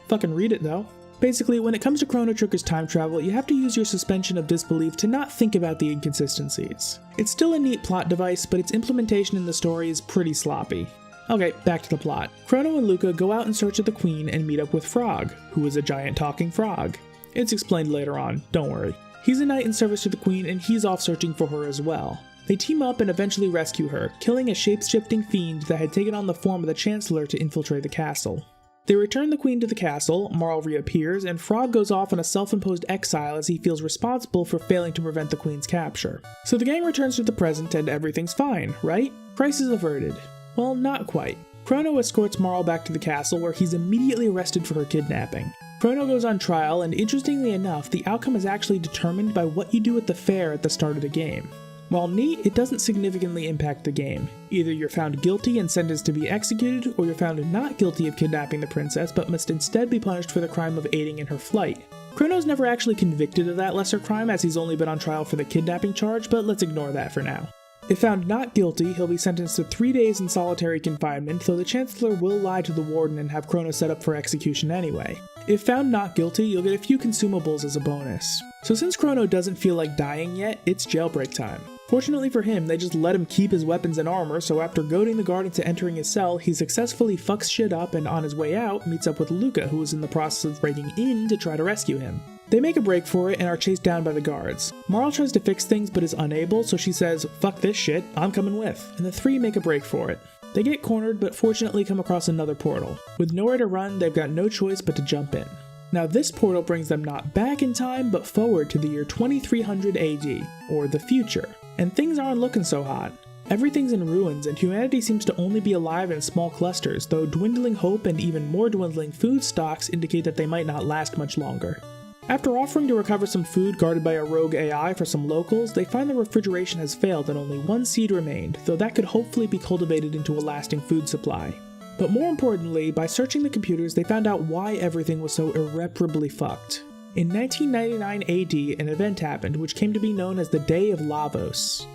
Fucking read it though. Basically, when it comes to Chrono Trigger's time travel, you have to use your suspension of disbelief to not think about the inconsistencies. It's still a neat plot device, but its implementation in the story is pretty sloppy. Okay, back to the plot. Chrono and Luca go out in search of the Queen and meet up with Frog, who is a giant talking frog. It's explained later on, don't worry. He's a knight in service to the Queen and he's off searching for her as well. They team up and eventually rescue her, killing a shape-shifting fiend that had taken on the form of the Chancellor to infiltrate the castle. They return the Queen to the castle, Marl reappears, and Frog goes off on a self-imposed exile as he feels responsible for failing to prevent the Queen's capture. So the gang returns to the present and everything's fine, right? Crisis averted. Well, not quite. Chrono escorts Marl back to the castle where he's immediately arrested for her kidnapping. Chrono goes on trial, and interestingly enough, the outcome is actually determined by what you do at the fair at the start of the game. While neat, it doesn't significantly impact the game. Either you're found guilty and sentenced to be executed, or you're found not guilty of kidnapping the princess but must instead be punished for the crime of aiding in her flight. Chrono's never actually convicted of that lesser crime as he's only been on trial for the kidnapping charge, but let's ignore that for now. If found not guilty, he'll be sentenced to 3 days in solitary confinement, though the Chancellor will lie to the warden and have Chrono set up for execution anyway. If found not guilty, you'll get a few consumables as a bonus. So since Chrono doesn't feel like dying yet, it's jailbreak time. Fortunately for him, they just let him keep his weapons and armor, so after goading the guard into entering his cell, he successfully fucks shit up and on his way out, meets up with Luca, who is in the process of breaking in to try to rescue him. They make a break for it and are chased down by the guards. Marl tries to fix things but is unable, so she says, "Fuck this shit, I'm coming with," and the three make a break for it. They get cornered but fortunately come across another portal. With nowhere to run, they've got no choice but to jump in. Now this portal brings them not back in time, but forward to the year 2300 AD, or the future. And things aren't looking so hot. Everything's in ruins and humanity seems to only be alive in small clusters, though dwindling hope and even more dwindling food stocks indicate that they might not last much longer. After offering to recover some food guarded by a rogue AI for some locals, they find the refrigeration has failed and only one seed remained, though that could hopefully be cultivated into a lasting food supply. But more importantly, by searching the computers, they found out why everything was so irreparably fucked. In 1999 AD, an event happened which came to be known as the Day of Lavos.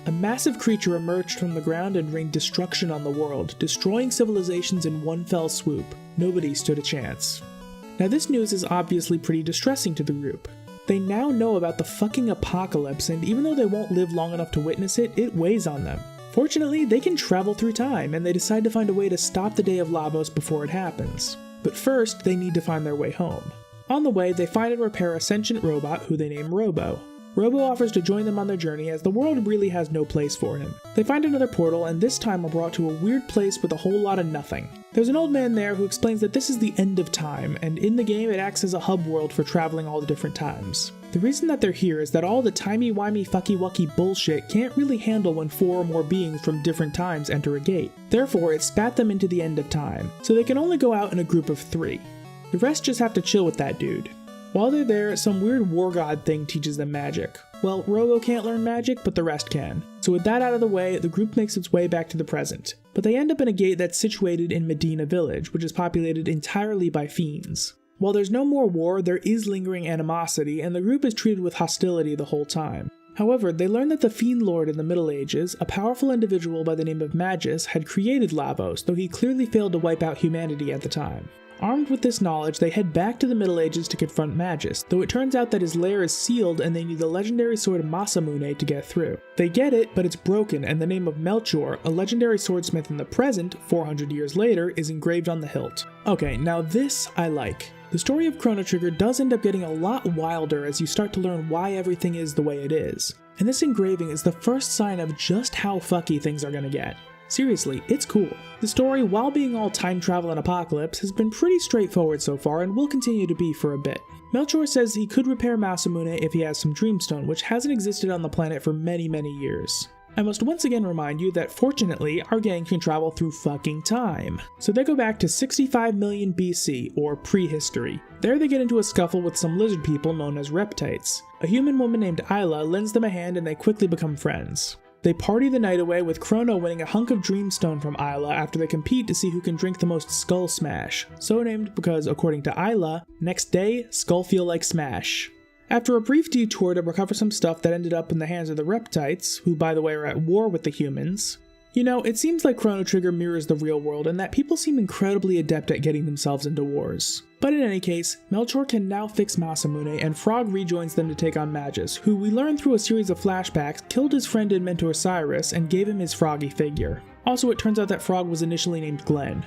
A massive creature emerged from the ground and rained destruction on the world, destroying civilizations in one fell swoop. Nobody stood a chance. Now this news is obviously pretty distressing to the group. They now know about the fucking apocalypse, and even though they won't live long enough to witness it, it weighs on them. Fortunately, they can travel through time, and they decide to find a way to stop the Day of Lavos before it happens. But first, they need to find their way home. On the way, they find and repair a sentient robot who they name Robo. Robo offers to join them on their journey as the world really has no place for him. They find another portal and this time are brought to a weird place with a whole lot of nothing. There's an old man there who explains that this is the end of time, and in the game it acts as a hub world for traveling all the different times. The reason that they're here is that all the timey-wimey fucky-wucky bullshit can't really handle when 4 or more beings from different times enter a gate. Therefore, it spat them into the end of time, so they can only go out in a group of 3. The rest just have to chill with that dude. While they're there, some weird war god thing teaches them magic. Well, Robo can't learn magic, but the rest can. So with that out of the way, the group makes its way back to the present. But they end up in a gate that's situated in Medina Village, which is populated entirely by fiends. While there's no more war, there is lingering animosity, and the group is treated with hostility the whole time. However, they learn that the Fiend Lord in the Middle Ages, a powerful individual by the name of Magus, had created Lavos, though he clearly failed to wipe out humanity at the time. Armed with this knowledge, they head back to the Middle Ages to confront Magus, though it turns out that his lair is sealed and they need the legendary sword Masamune to get through. They get it, but it's broken, and the name of Melchior, a legendary swordsmith in the present, 400 years later, is engraved on the hilt. Okay, now this I like. The story of Chrono Trigger does end up getting a lot wilder as you start to learn why everything is the way it is. And this engraving is the first sign of just how fucky things are gonna get. Seriously, it's cool. The story, while being all time travel and apocalypse, has been pretty straightforward so far and will continue to be for a bit. Melchior says he could repair Masamune if he has some Dreamstone, which hasn't existed on the planet for many years. I must once again remind you that fortunately, our gang can travel through fucking time. So they go back to 65 million BC, or prehistory. There they get into a scuffle with some lizard people known as Reptites. A human woman named Isla lends them a hand and they quickly become friends. They party the night away with Chrono winning a hunk of Dreamstone from Isla after they compete to see who can drink the most Skull Smash, so named because, according to Isla, next day, Skull feel like Smash. After a brief detour to recover some stuff that ended up in the hands of the Reptites, who by the way are at war with the humans, you know, it seems like Chrono Trigger mirrors the real world and that people seem incredibly adept at getting themselves into wars. But in any case, Melchor can now fix Masamune and Frog rejoins them to take on Magus, who we learn through a series of flashbacks killed his friend and mentor Cyrus and gave him his froggy figure. Also, it turns out that Frog was initially named Glenn.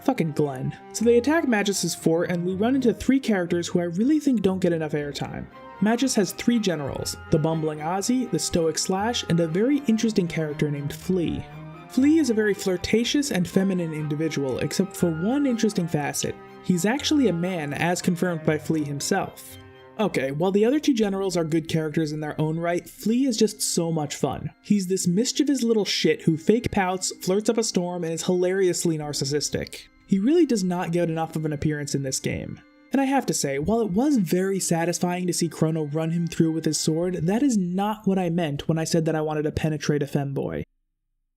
Fucking Glenn. So they attack Magus's fort and we run into 3 characters who I really think don't get enough airtime. Magus has 3 generals, the bumbling Ozzy, the stoic Slash, and a very interesting character named FLEA. FLEA is a very flirtatious and feminine individual, except for one interesting facet. He's actually a man, as confirmed by FLEA himself. Okay, while the other 2 generals are good characters in their own right, FLEA is just so much fun. He's this mischievous little shit who fake pouts, flirts up a storm, and is hilariously narcissistic. He really does not get enough of an appearance in this game. And I have to say, while it was very satisfying to see Chrono run him through with his sword, that is not what I meant when I said that I wanted to penetrate a femboy.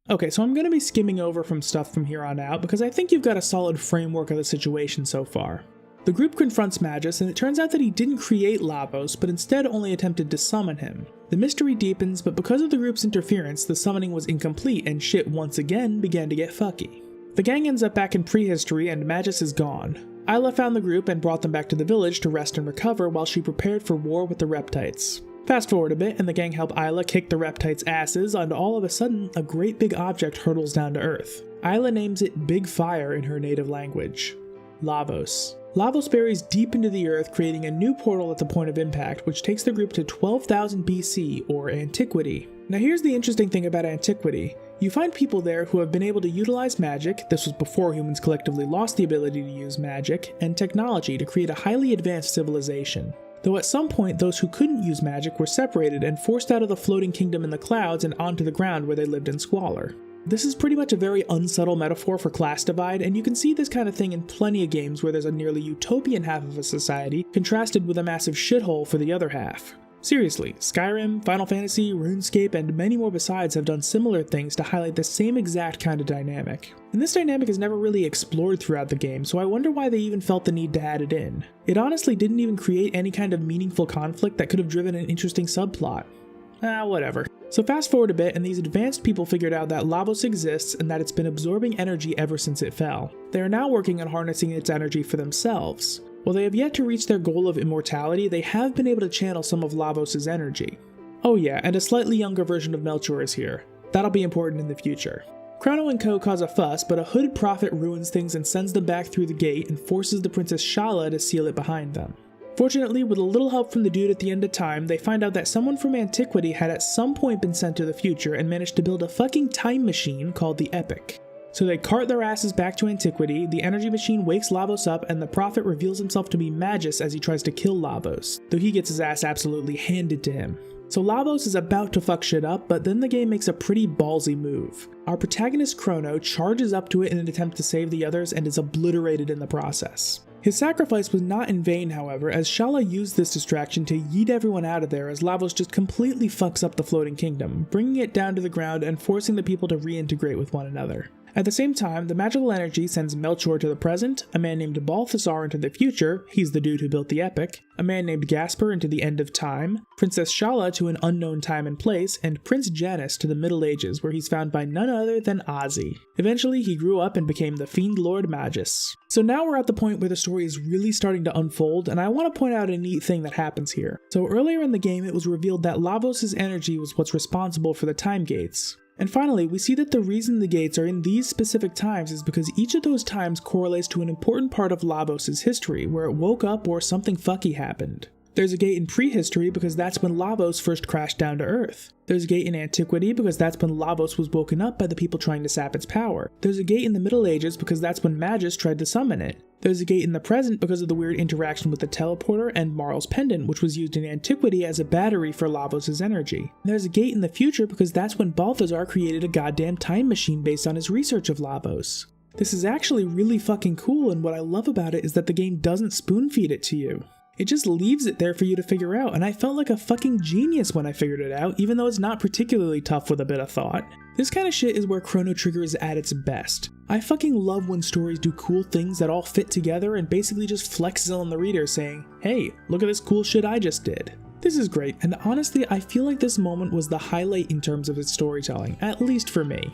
Okay, so I'm going to be skimming over from stuff from here on out because I think you've got a solid framework of the situation so far. The group confronts Magus and it turns out that he didn't create Lavos, but instead only attempted to summon him. The mystery deepens, but because of the group's interference, the summoning was incomplete and shit once again began to get fucky. The gang ends up back in prehistory and Magus is gone. Isla found the group and brought them back to the village to rest and recover while she prepared for war with the Reptites. Fast forward a bit and the gang help Isla kick the Reptites' asses, and all of a sudden, a great big object hurtles down to Earth. Isla names it Big Fire in her native language. Lavos. Lavos buries deep into the Earth, creating a new portal at the point of impact, which takes the group to 12,000 BC, or Antiquity. Now here's the interesting thing about Antiquity. You find people there who have been able to utilize magic, this was before humans collectively lost the ability to use magic, and technology to create a highly advanced civilization. Though at some point those who couldn't use magic were separated and forced out of the floating kingdom in the clouds and onto the ground where they lived in squalor. This is pretty much a very unsubtle metaphor for class divide, and you can see this kind of thing in plenty of games where there's a nearly utopian half of a society contrasted with a massive shithole for the other half. Seriously, Skyrim, Final Fantasy, RuneScape, and many more besides have done similar things to highlight the same exact kind of dynamic. And this dynamic is never really explored throughout the game, so I wonder why they even felt the need to add it in. It honestly didn't even create any kind of meaningful conflict that could have driven an interesting subplot. Whatever. So fast forward a bit and these advanced people figured out that Lavos exists and that it's been absorbing energy ever since it fell. They are now working on harnessing its energy for themselves. While they have yet to reach their goal of immortality, they have been able to channel some of Lavos' energy. Oh yeah, and a slightly younger version of Melchor is here. That'll be important in the future. Chrono and co cause a fuss, but a hooded prophet ruins things and sends them back through the gate and forces the Princess Shala to seal it behind them. Fortunately, with a little help from the dude at the end of time, they find out that someone from Antiquity had at some point been sent to the future and managed to build a fucking time machine called the Epic. So they cart their asses back to Antiquity, the energy machine wakes Lavos up, and the prophet reveals himself to be Magus as he tries to kill Lavos, though he gets his ass absolutely handed to him. So Lavos is about to fuck shit up, but then the game makes a pretty ballsy move. Our protagonist Chrono charges up to it in an attempt to save the others and is obliterated in the process. His sacrifice was not in vain, however, as Shala used this distraction to yeet everyone out of there as Lavos just completely fucks up the floating kingdom, bringing it down to the ground and forcing the people to reintegrate with one another. At the same time, the magical energy sends Melchor to the present, a man named Balthasar into the future, he's the dude who built the Epic, a man named Gasper into the end of time, Princess Shala to an unknown time and place, and Prince Janus to the Middle Ages, where he's found by none other than Ozzy. Eventually, he grew up and became the Fiend Lord Magus. So now we're at the point where the story is really starting to unfold, and I want to point out a neat thing that happens here. So earlier in the game, it was revealed that Lavos' energy was what's responsible for the time gates. And finally, we see that the reason the gates are in these specific times is because each of those times correlates to an important part of Lavos' history, where it woke up or something fucky happened. There's a gate in prehistory because that's when Lavos first crashed down to Earth. There's a gate in Antiquity because that's when Lavos was woken up by the people trying to sap its power. There's a gate in the Middle Ages because that's when Magus tried to summon it. There's a gate in the present because of the weird interaction with the teleporter and Marl's pendant, which was used in Antiquity as a battery for Lavos' energy. And there's a gate in the future because that's when Balthasar created a goddamn time machine based on his research of Lavos. This is actually really fucking cool, and what I love about it is that the game doesn't spoon feed it to you. It just leaves it there for you to figure out, and I felt like a fucking genius when I figured it out, even though it's not particularly tough with a bit of thought. This kind of shit is where Chrono Trigger is at its best. I fucking love when stories do cool things that all fit together and basically just flexes on the reader saying, hey, look at this cool shit I just did. This is great, and honestly I feel like this moment was the highlight in terms of its storytelling, at least for me.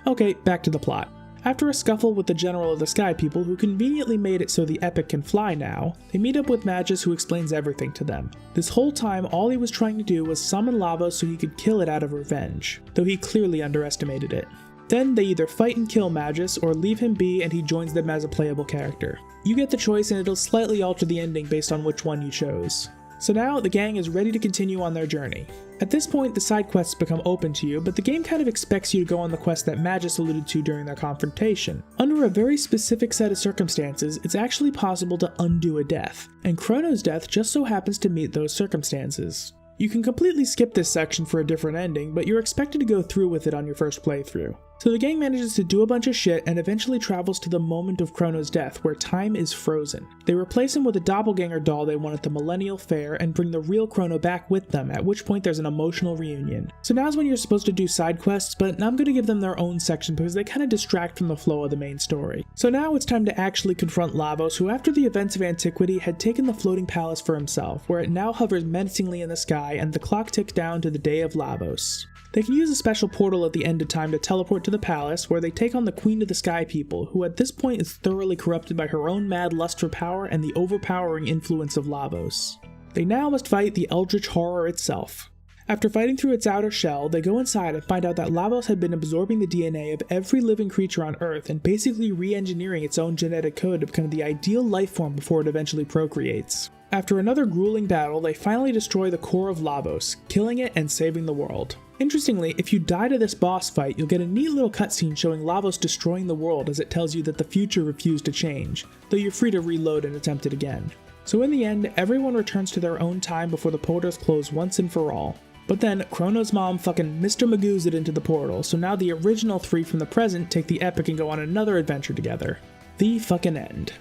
Okay, back to the plot. After a scuffle with the General of the Sky People, who conveniently made it so the Epic can fly now, they meet up with Magus, who explains everything to them. This whole time, all he was trying to do was summon Lavos so he could kill it out of revenge, though he clearly underestimated it. Then they either fight and kill Magus, or leave him be and he joins them as a playable character. You get the choice and it'll slightly alter the ending based on which one you chose. So now, the gang is ready to continue on their journey. At this point, the side quests become open to you, but the game kind of expects you to go on the quest that Magus alluded to during their confrontation. Under a very specific set of circumstances, it's actually possible to undo a death, and Chrono's death just so happens to meet those circumstances. You can completely skip this section for a different ending, but you're expected to go through with it on your first playthrough. So the gang manages to do a bunch of shit and eventually travels to the moment of Chrono's death, where time is frozen. They replace him with a doppelganger doll they won at the Millennial Fair and bring the real Chrono back with them, at which point there's an emotional reunion. So now's when you're supposed to do side quests, but I'm gonna give them their own section because they kinda distract from the flow of the main story. So now it's time to actually confront Lavos, who after the events of antiquity had taken the floating palace for himself, where it now hovers menacingly in the sky and the clock ticks down to the day of Lavos. They can use a special portal at the end of time to teleport to the palace, where they take on the Queen of the Sky People, who at this point is thoroughly corrupted by her own mad lust for power and the overpowering influence of Lavos. They now must fight the Eldritch Horror itself. After fighting through its outer shell, they go inside and find out that Lavos had been absorbing the DNA of every living creature on Earth and basically re-engineering its own genetic code to become the ideal life form before it eventually procreates. After another grueling battle, they finally destroy the core of Lavos, killing it and saving the world. Interestingly, if you die to this boss fight, you'll get a neat little cutscene showing Lavos destroying the world as it tells you that the future refused to change, though you're free to reload and attempt it again. So in the end, everyone returns to their own time before the portals close once and for all. But then, Chrono's mom fucking Mr. Magoo's it into the portal, so now the original three from the present take the Epic and go on another adventure together. The fucking end.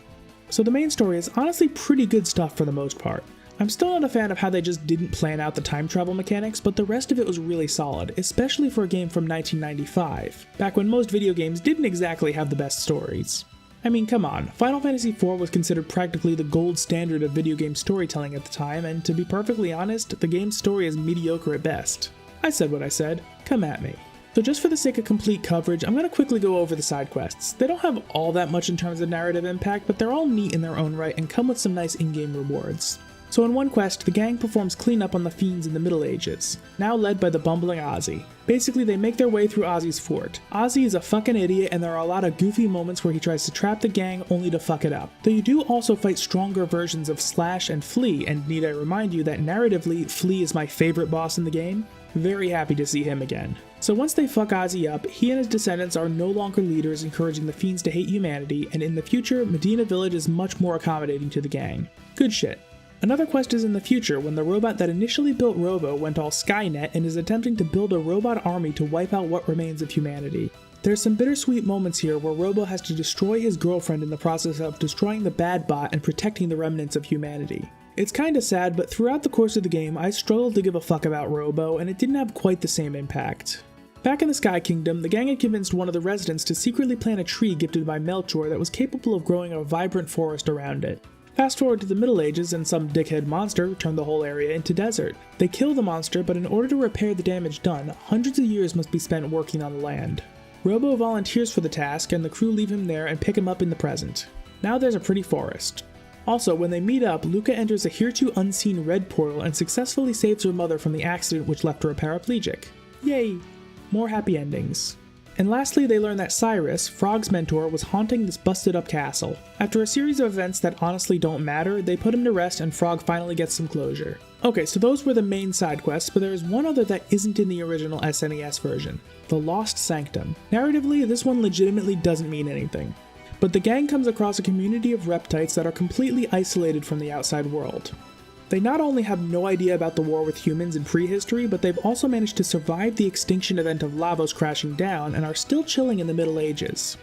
So the main story is honestly pretty good stuff for the most part. I'm still not a fan of how they just didn't plan out the time travel mechanics, but the rest of it was really solid, especially for a game from 1995, back when most video games didn't exactly have the best stories. I mean, come on, Final Fantasy IV was considered practically the gold standard of video game storytelling at the time, and to be perfectly honest, the game's story is mediocre at best. I said what I said, come at me. So just for the sake of complete coverage, I'm going to quickly go over the side quests. They don't have all that much in terms of narrative impact, but they're all neat in their own right and come with some nice in-game rewards. So in one quest, the gang performs cleanup on the fiends in the Middle Ages, now led by the bumbling Ozzy. Basically, they make their way through Ozzy's fort. Ozzy is a fucking idiot, and there are a lot of goofy moments where he tries to trap the gang only to fuck it up. Though you do also fight stronger versions of Slash and FLEA, and need I remind you that narratively, FLEA is my favorite boss in the game? Very happy to see him again. So once they fuck Ozzy up, he and his descendants are no longer leaders, encouraging the fiends to hate humanity, and in the future, Medina Village is much more accommodating to the gang. Good shit. Another quest is in the future, when the robot that initially built Robo went all Skynet and is attempting to build a robot army to wipe out what remains of humanity. There's some bittersweet moments here where Robo has to destroy his girlfriend in the process of destroying the bad bot and protecting the remnants of humanity. It's kinda sad, but throughout the course of the game, I struggled to give a fuck about Robo, and it didn't have quite the same impact. Back in the Sky Kingdom, the gang had convinced one of the residents to secretly plant a tree gifted by Melchor that was capable of growing a vibrant forest around it. Fast forward to the Middle Ages and some dickhead monster turned the whole area into desert. They kill the monster, but in order to repair the damage done, hundreds of years must be spent working on the land. Robo volunteers for the task, and the crew leave him there and pick him up in the present. Now there's a pretty forest. Also, when they meet up, Luca enters a hereto unseen red portal and successfully saves her mother from the accident which left her a paraplegic. Yay! More happy endings. And lastly, they learn that Cyrus, Frog's mentor, was haunting this busted up castle. After a series of events that honestly don't matter, they put him to rest and Frog finally gets some closure. Okay, so those were the main side quests, but there is one other that isn't in the original SNES version. The Lost Sanctum. Narratively, this one legitimately doesn't mean anything. But the gang comes across a community of reptites that are completely isolated from the outside world. They not only have no idea about the war with humans in prehistory, but they've also managed to survive the extinction event of Lavos crashing down and are still chilling in the Middle Ages.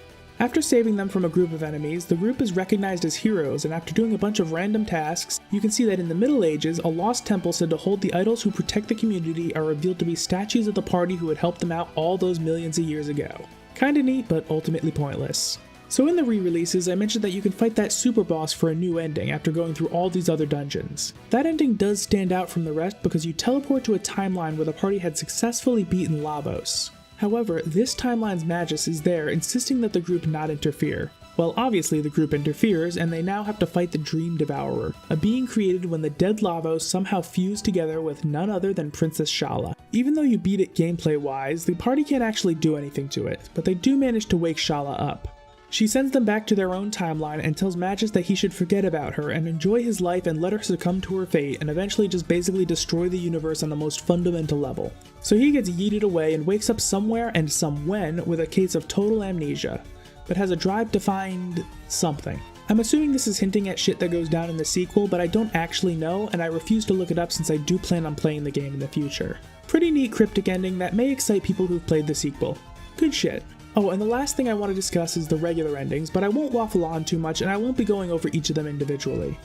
After saving them from a group of enemies, the group is recognized as heroes, and after doing a bunch of random tasks, you can see that in the Middle Ages, a lost temple said to hold the idols who protect the community are revealed to be statues of the party who had helped them out all those millions of years ago. Kinda neat, but ultimately pointless. So in the re-releases, I mentioned that you can fight that super boss for a new ending after going through all these other dungeons. That ending does stand out from the rest because you teleport to a timeline where the party had successfully beaten Lavos. However, this timeline's Magus is there, insisting that the group not interfere. Well, obviously the group interferes, and they now have to fight the Dream Devourer, a being created when the dead Lavos somehow fused together with none other than Princess Shala. Even though you beat it gameplay-wise, the party can't actually do anything to it, but they do manage to wake Shala up. She sends them back to their own timeline and tells Magus that he should forget about her and enjoy his life and let her succumb to her fate and eventually just basically destroy the universe on the most fundamental level. So he gets yeeted away and wakes up somewhere and somewhen with a case of total amnesia, but has a drive to find something. I'm assuming this is hinting at shit that goes down in the sequel, but I don't actually know, and I refuse to look it up since I do plan on playing the game in the future. Pretty neat cryptic ending that may excite people who've played the sequel. Good shit. Oh, and the last thing I want to discuss is the regular endings, but I won't waffle on too much and I won't be going over each of them individually.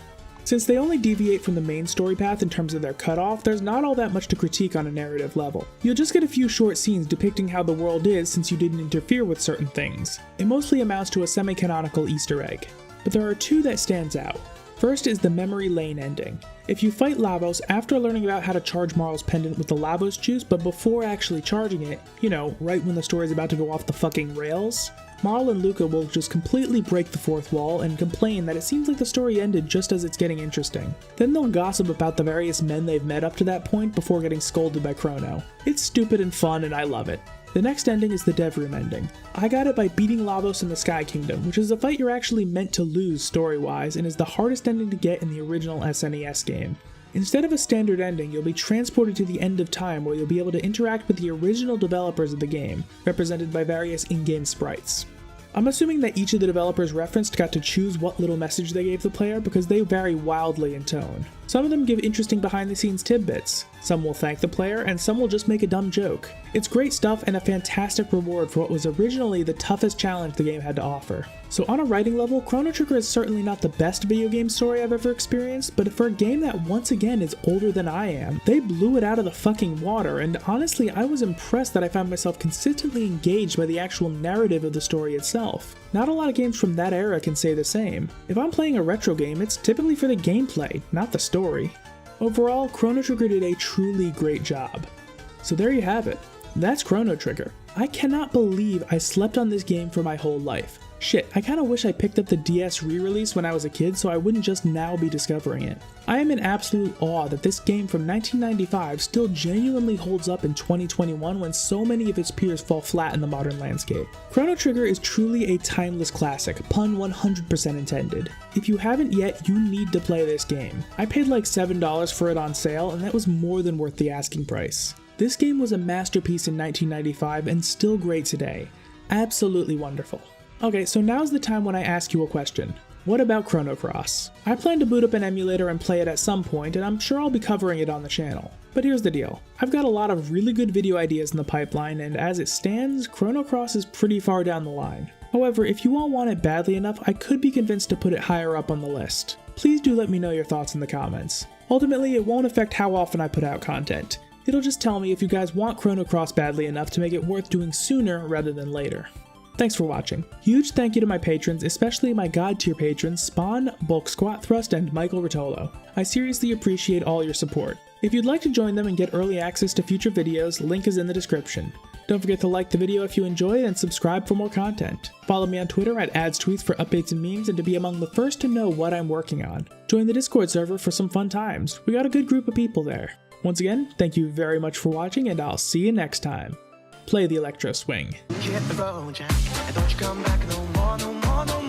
Since they only deviate from the main story path in terms of their cutoff, there's not all that much to critique on a narrative level. You'll just get a few short scenes depicting how the world is since you didn't interfere with certain things. It mostly amounts to a semi-canonical Easter egg. But there are two that stands out. First is the Memory Lane ending. If you fight Lavos after learning about how to charge Marl's pendant with the Lavos juice, but before actually charging it, you know, right when the story's about to go off the fucking rails, Marl and Luca will just completely break the fourth wall and complain that it seems like the story ended just as it's getting interesting. Then they'll gossip about the various men they've met up to that point before getting scolded by Chrono. It's stupid and fun and I love it. The next ending is the Dev Room ending. I got it by beating Lavos in the Sky Kingdom, which is a fight you're actually meant to lose story-wise and is the hardest ending to get in the original SNES game. Instead of a standard ending, you'll be transported to the end of time where you'll be able to interact with the original developers of the game, represented by various in-game sprites. I'm assuming that each of the developers referenced got to choose what little message they gave the player because they vary wildly in tone. Some of them give interesting behind-the-scenes tidbits, some will thank the player, and some will just make a dumb joke. It's great stuff and a fantastic reward for what was originally the toughest challenge the game had to offer. So on a writing level, Chrono Trigger is certainly not the best video game story I've ever experienced, but for a game that once again is older than I am, they blew it out of the fucking water, and honestly I was impressed that I found myself consistently engaged by the actual narrative of the story itself. Not a lot of games from that era can say the same. If I'm playing a retro game, it's typically for the gameplay, not the story. Overall, Chrono Trigger did a truly great job. So there you have it. That's Chrono Trigger. I cannot believe I slept on this game for my whole life. Shit, I kinda wish I picked up the DS re-release when I was a kid so I wouldn't just now be discovering it. I am in absolute awe that this game from 1995 still genuinely holds up in 2021 when so many of its peers fall flat in the modern landscape. Chrono Trigger is truly a timeless classic, pun 100% intended. If you haven't yet, you need to play this game. I paid like $7 for it on sale and that was more than worth the asking price. This game was a masterpiece in 1995 and still great today. Absolutely wonderful. Okay, so now's the time when I ask you a question. What about Chrono Cross? I plan to boot up an emulator and play it at some point, and I'm sure I'll be covering it on the channel. But here's the deal. I've got a lot of really good video ideas in the pipeline, and as it stands, Chrono Cross is pretty far down the line. However, if you all want it badly enough, I could be convinced to put it higher up on the list. Please do let me know your thoughts in the comments. Ultimately, it won't affect how often I put out content. It'll just tell me if you guys want Chrono Cross badly enough to make it worth doing sooner rather than later. Thanks for watching. Huge thank you to my patrons, especially my God tier patrons Spawn, Bulk Squat Thrust, and Michael Rotolo. I seriously appreciate all your support. If you'd like to join them and get early access to future videos, link is in the description. Don't forget to like the video if you enjoyed and subscribe for more content. Follow me on Twitter at adstweets for updates and memes and to be among the first to know what I'm working on. Join the Discord server for some fun times. We got a good group of people there. Once again, thank you very much for watching and I'll see you next time. Play the electro swing. Hit the road, Jack, and don't you come back no more, no more, no more.